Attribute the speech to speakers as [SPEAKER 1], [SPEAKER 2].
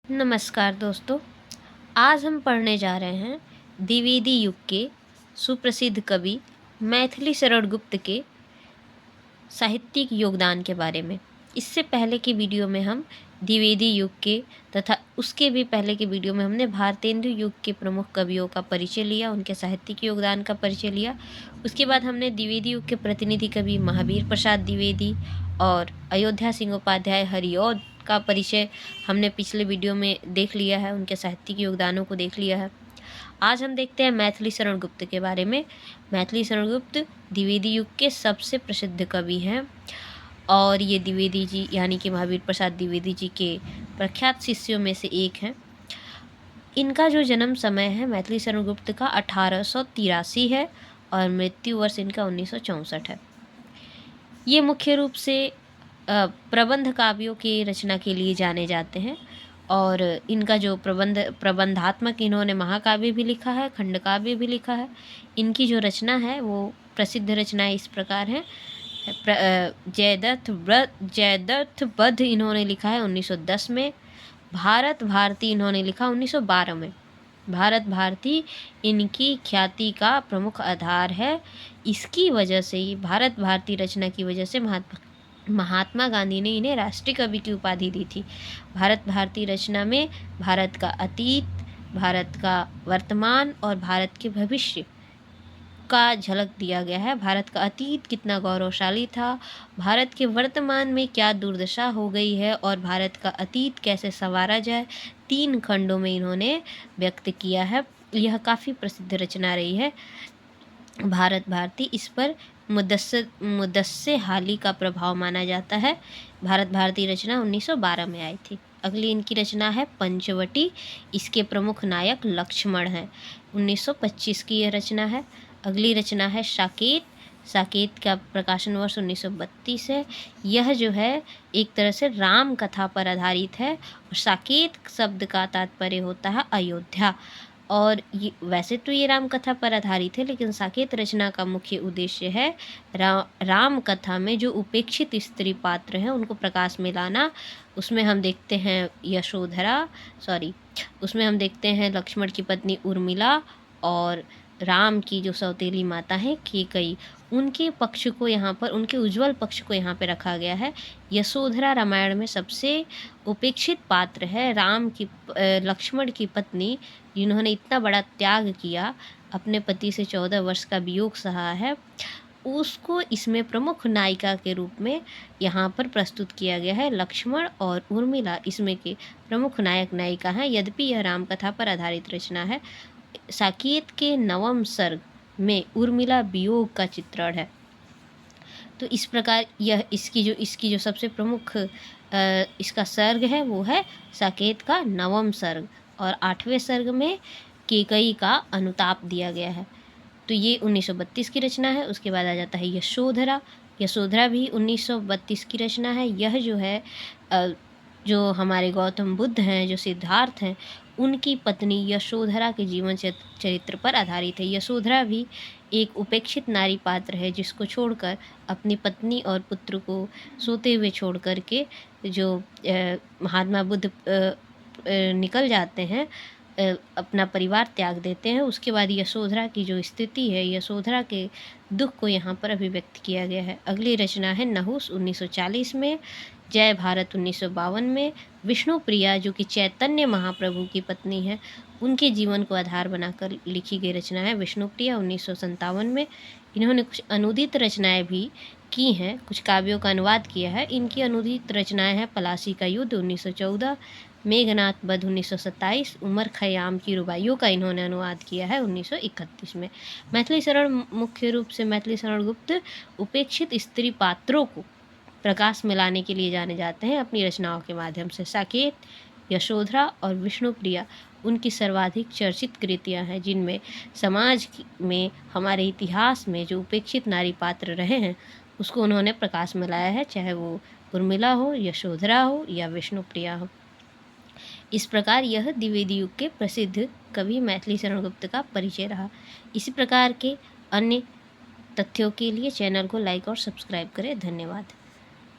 [SPEAKER 1] नमस्कार दोस्तों। आज हम पढ़ने जा रहे हैं द्विवेदी युग के सुप्रसिद्ध कवि मैथिली शरण गुप्त के साहित्यिक योगदान के बारे में। इससे पहले की वीडियो में हम द्विवेदी युग के तथा उसके भी पहले के वीडियो में हमने भारतेंदु युग के प्रमुख कवियों का परिचय लिया, उनके साहित्यिक योगदान का परिचय लिया। उसके बाद हमने द्विवेदी युग के प्रतिनिधि कवि महावीर प्रसाद द्विवेदी और अयोध्या सिंह उपाध्याय हरिऔध का परिचय हमने पिछले वीडियो में देख लिया है, उनके साहित्यिक योगदानों को देख लिया है। आज हम देखते हैं मैथिली शरण गुप्त के बारे में। मैथिली शरण गुप्त द्विवेदी युग के सबसे प्रसिद्ध कवि हैं और ये द्विवेदी जी यानी कि महावीर प्रसाद द्विवेदी जी के प्रख्यात शिष्यों में से एक हैं। इनका जो जन्म समय है मैथिली शरण गुप्त का 1883 है और मृत्यु वर्ष इनका 1964 है। ये मुख्य रूप से प्रबंध काव्यों की रचना के लिए जाने जाते हैं और इनका जो प्रबंधात्मक इन्होंने महाकाव्य भी लिखा है, खंडकाव्य भी लिखा है। इनकी जो रचना है वो प्रसिद्ध रचनाएं इस प्रकार हैं। जयद्रथ वध इन्होंने लिखा है 1910 में। भारत भारती इन्होंने लिखा 1912 में। भारत भारती इनकी ख्याति का प्रमुख आधार है। इसकी वजह से ही भारत भारती रचना की वजह से महात्मा गांधी ने इन्हें राष्ट्रीय कवि की उपाधि दी थी। भारत भारती रचना में भारत का अतीत, भारत का वर्तमान और भारत के भविष्य का झलक दिया गया है। भारत का अतीत कितना गौरवशाली था, भारत के वर्तमान में क्या दुर्दशा हो गई है और भारत का अतीत कैसे संवारा जाए, 3 खंडों में इन्होंने व्यक्त किया है। यह काफ़ी प्रसिद्ध रचना रही है भारत भारती। इस पर मुदस्से हाली का प्रभाव माना जाता है। भारत भारती रचना 1912 में आई थी। अगली इनकी रचना है पंचवटी। इसके प्रमुख नायक लक्ष्मण हैं। 1925 की यह रचना है। अगली रचना है साकेत। साकेत का प्रकाशन वर्ष 1932 है। यह जो है एक तरह से राम कथा पर आधारित है और साकेत शब्द का तात्पर्य होता है अयोध्या। और ये वैसे तो ये राम कथा पर आधारित है, लेकिन साकेत रचना का मुख्य उद्देश्य है राम कथा में जो उपेक्षित स्त्री पात्र हैं उनको प्रकाश में लाना। उसमें हम देखते हैं उसमें हम देखते हैं लक्ष्मण की पत्नी उर्मिला और राम की जो सौतेली माता है कैकेयी, उनके पक्ष को यहाँ पर, उनके उज्जवल पक्ष को यहाँ पे रखा गया है। यशोधरा रामायण में सबसे उपेक्षित पात्र है लक्ष्मण की पत्नी, जिन्होंने इतना बड़ा त्याग किया, अपने पति से 14 वर्ष का वियोग सहा है। उसको इसमें प्रमुख नायिका के रूप में यहाँ पर प्रस्तुत किया गया है। लक्ष्मण और उर्मिला इसमें के प्रमुख नायक नायिका हैं। यद्यपि यह राम कथा पर आधारित रचना है। साकेत के 9वें सर्ग में उर्मिला वियोग का चित्रण है। तो इस प्रकार यह इसकी जो सबसे प्रमुख इसका सर्ग है वो है साकेत का 9वां सर्ग और 8वें सर्ग में कैकेयी का अनुताप दिया गया है। तो ये 1932 की रचना है। उसके बाद आ जाता है यशोधरा। यशोधरा भी 1932 की रचना है। यह जो है जो हमारे गौतम बुद्ध हैं, जो सिद्धार्थ हैं, उनकी पत्नी यशोधरा के जीवन चरित्र पर आधारित है। यशोधरा भी एक उपेक्षित नारी पात्र है जिसको छोड़कर अपनी पत्नी और पुत्र को सोते हुए छोड़ कर के जो महात्मा बुद्ध निकल जाते हैं, अपना परिवार त्याग देते हैं। उसके बाद यशोधरा की जो स्थिति है, यशोधरा के दुख को यहाँ पर अभिव्यक्त किया गया है। अगली रचना है नहुस 1940 में। जय भारत 1952 में। विष्णु प्रिया जो कि चैतन्य महाप्रभु की पत्नी है, उनके जीवन को आधार बनाकर लिखी गई रचना है विष्णु प्रिया 1957 में। इन्होंने कुछ अनुदित रचनाएं भी की हैं, कुछ काव्यों का अनुवाद किया है। इनकी अनुदित रचनाएं हैं पलासी का युद्ध 1914, मेघनाथ वध 1927, उमर खयाम की रुबाइयों का इन्होंने अनुवाद किया है 1931 में। मैथिली शरण मुख्य रूप से मैथिली शरण गुप्त उपेक्षित स्त्री पात्रों को प्रकाश में लाने के लिए जाने जाते हैं अपनी रचनाओं के माध्यम से। साकेत, यशोधरा और विष्णु प्रिया उनकी सर्वाधिक चर्चित कृतियाँ हैं, जिनमें समाज में, हमारे इतिहास में जो उपेक्षित नारी पात्र रहे हैं उसको उन्होंने प्रकाश में लाया है, चाहे वो उर्मिला हो, यशोधरा हो या विष्णु प्रिया हो। इस प्रकार यह द्विवेदी युग के प्रसिद्ध कवि मैथिली शरण गुप्त का परिचय रहा। इसी प्रकार के अन्य तथ्यों के लिए चैनल को लाइक और सब्सक्राइब करें। धन्यवाद।